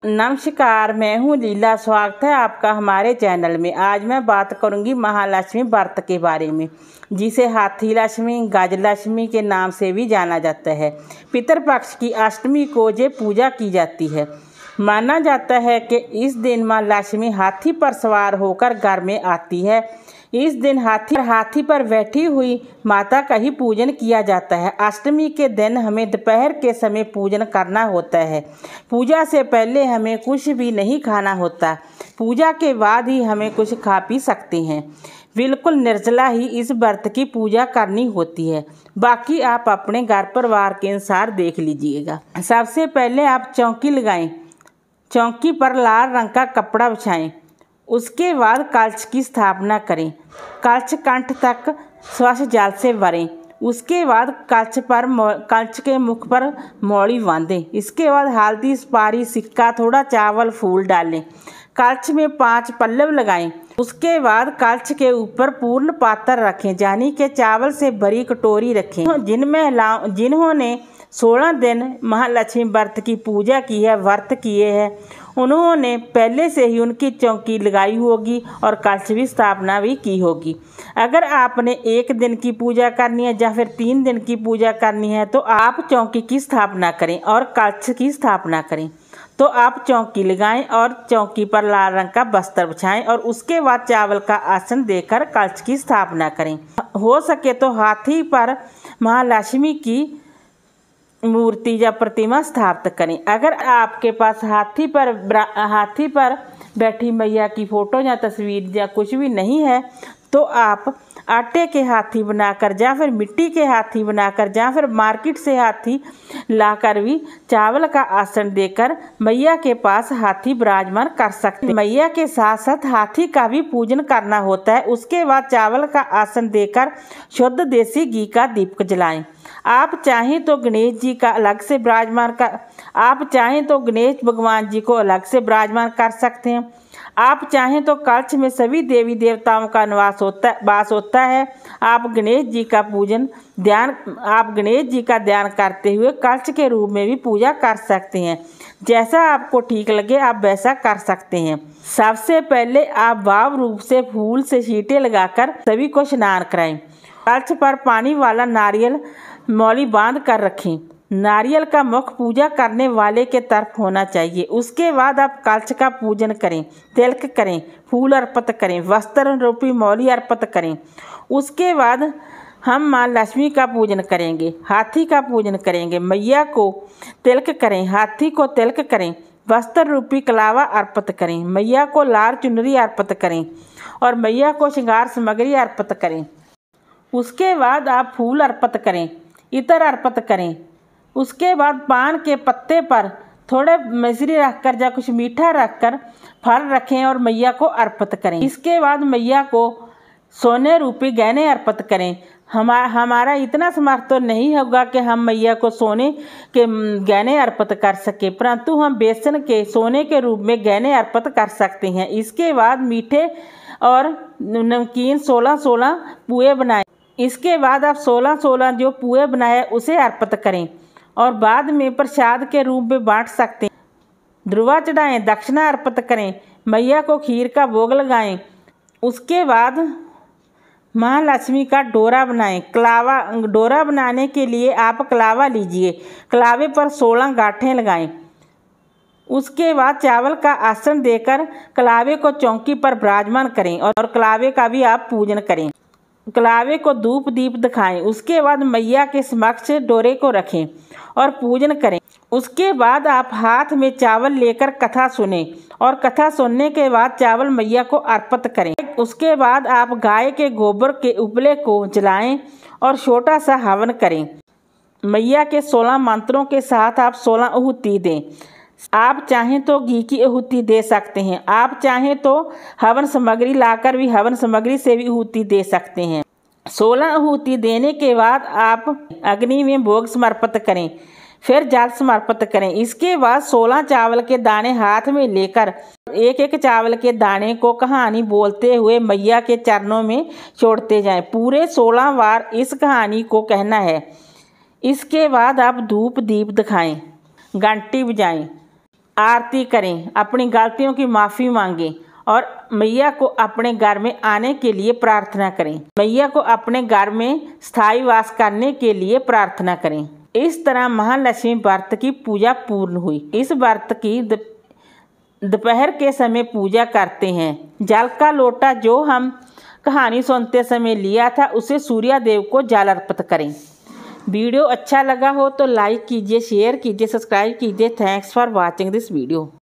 नमस्कार, मैं हूँ लीला। स्वागत है आपका हमारे चैनल में। आज मैं बात करूँगी महालक्ष्मी व्रत के बारे में, जिसे हाथी लक्ष्मी, गजलक्ष्मी के नाम से भी जाना जाता है। पितृपक्ष की अष्टमी को ये पूजा की जाती है। माना जाता है कि इस दिन माँ लक्ष्मी हाथी पर सवार होकर घर में आती है। इस दिन हाथी पर बैठी हुई माता का ही पूजन किया जाता है। अष्टमी के दिन हमें दोपहर के समय पूजन करना होता है। पूजा से पहले हमें कुछ भी नहीं खाना होता। पूजा के बाद ही हमें कुछ खा पी सकते हैं। बिल्कुल निर्जला ही इस व्रत की पूजा करनी होती है। बाकी आप अपने घर परिवार के अनुसार देख लीजिएगा। सबसे पहले आप चौकी लगाएं। चौकी पर लाल रंग का कपड़ा बिछाएं। उसके बाद कलश की स्थापना करें। कलश कंठ तक स्वच्छ जल से भरें। उसके बाद कलश के मुख पर मौली बांधें। इसके बाद हल्दी, सुपारी, सिक्का, थोड़ा चावल, फूल डालें। कलश में 5 पल्लव लगाएं। उसके बाद कलश के ऊपर पूर्ण पात्र रखें, यानी कि चावल से भरी कटोरी रखें। जिन्होंने 16 दिन महालक्ष्मी व्रत की पूजा की है, व्रत किए हैं, उन्होंने पहले से ही उनकी चौकी लगाई होगी और कलश भी स्थापना भी की होगी। अगर आपने 1 दिन की पूजा करनी है या फिर 3 दिन की पूजा करनी है तो आप चौकी की स्थापना करें और कलश की स्थापना करें। तो आप चौकी लगाएं और चौकी पर लाल रंग का वस्त्र बिछाएं और उसके बाद चावल का आसन देकर कलश की स्थापना करें। हो सके तो हाथी पर महालक्ष्मी की मूर्ति या प्रतिमा स्थापित करें। अगर आपके पास हाथी पर बैठी मैया की फोटो या तस्वीर या कुछ भी नहीं है तो आप आटे के हाथी बनाकर या फिर मिट्टी के हाथी बनाकर या फिर मार्केट से हाथी लाकर भी चावल का आसन देकर मैया के पास हाथी विराजमान कर सकते हैं। मैया के साथ साथ हाथी का भी पूजन करना होता है। उसके बाद चावल का आसन देकर शुद्ध देसी घी का दीपक जलाएं। आप चाहें तो गणेश जी का अलग से आप चाहें तो गणेश भगवान जी को अलग से विराजमान कर सकते हैं। आप चाहें तो कलश में सभी देवी देवताओं का वास होता है। आप गणेश जी का ध्यान करते हुए कलश के रूप में भी पूजा कर सकते हैं। जैसा आपको ठीक लगे आप वैसा कर सकते हैं। सबसे पहले आप भाव रूप से फूल से छींटे लगाकर सभी को स्नान कराएं। कलश पर पानी वाला नारियल मौली बांध कर रखें। नारियल का मुख पूजा करने वाले के तरफ होना चाहिए। उसके बाद आप कलश का पूजन करें, तिलक करें, फूल अर्पित करें, वस्त्र रूपी मौली अर्पित करें। उसके बाद हम माँ लक्ष्मी का पूजन करेंगे, हाथी का पूजन करेंगे, मैया को तिलक करें, हाथी को तिलक करें, वस्त्र रूपी कलावा अर्पित करें, मैया को लाल चुनरी अर्पित करें और मैया को श्रृंगार सामग्री अर्पित करें। उसके बाद आप फूल अर्पित करें, इत्र अर्पित करें। उसके बाद पान के पत्ते पर थोड़े मिश्री रखकर या कुछ मीठा रखकर फल रखें और मैया को अर्पित करें। इसके बाद मैया को सोने रूपी गहने अर्पित करें। हमारा इतना समर्थ तो नहीं होगा कि हम मैया को सोने के गहने अर्पित कर सके, परंतु हम बेसन के सोने के रूप में गहने अर्पित कर सकते हैं। इसके बाद मीठे और नमकीन 16 पुए बनाएं। इसके बाद आप 16 जो पुए बनाए उसे अर्पित करें और बाद में प्रसाद के रूप में बांट सकते हैं। ध्रुवा चढ़ाएं, दक्षिणा अर्पित करें, मैया को खीर का भोग लगाएं। उसके बाद महालक्ष्मी का डोरा बनाएं। डोरा बनाने के लिए आप कलावा लीजिए, कलावे पर 16 गांठें लगाएं। उसके बाद चावल का आसन देकर कलावे को चौकी पर विराजमान करें और कलावे का भी आप पूजन करें। कलावे को धूप दीप दिखाएं। उसके बाद मैया के समक्ष डोरे को रखें और पूजन करें। उसके बाद आप हाथ में चावल लेकर कथा सुनें और कथा सुनने के बाद चावल मैया को अर्पित करें। उसके बाद आप गाय के गोबर के उपले को जलाएं और छोटा सा हवन करें। मैया के 16 मंत्रों के साथ आप 16 आहुति दें। आप चाहें तो घी की आहुति दे सकते हैं। आप चाहें तो हवन सामग्री लाकर भी हवन सामग्री से भी आहुति दे सकते हैं। 16 आहुति देने के बाद आप अग्नि में भोग समर्पित करें, फिर जल समर्पित करें। इसके बाद 16 चावल के दाने हाथ में लेकर एक चावल के दाने को कहानी बोलते हुए मैया के चरणों में छोड़ते जाएं। पूरे 16 बार इस कहानी को कहना है। इसके बाद आप धूप दीप दिखाएं, घंटी बजाएं। आरती करें, अपनी गलतियों की माफ़ी मांगें और मैया को अपने घर में आने के लिए प्रार्थना करें। मैया को अपने घर में स्थायी वास करने के लिए प्रार्थना करें। इस तरह महालक्ष्मी व्रत की पूजा पूर्ण हुई। इस व्रत की दोपहर के समय पूजा करते हैं। जल का लोटा जो हम कहानी सुनते समय लिया था उसे सूर्य देव को जल अर्पित करें। वीडियो अच्छा लगा हो तो लाइक कीजिए, शेयर कीजिए, सब्सक्राइब कीजिए। Thanks for watching this video.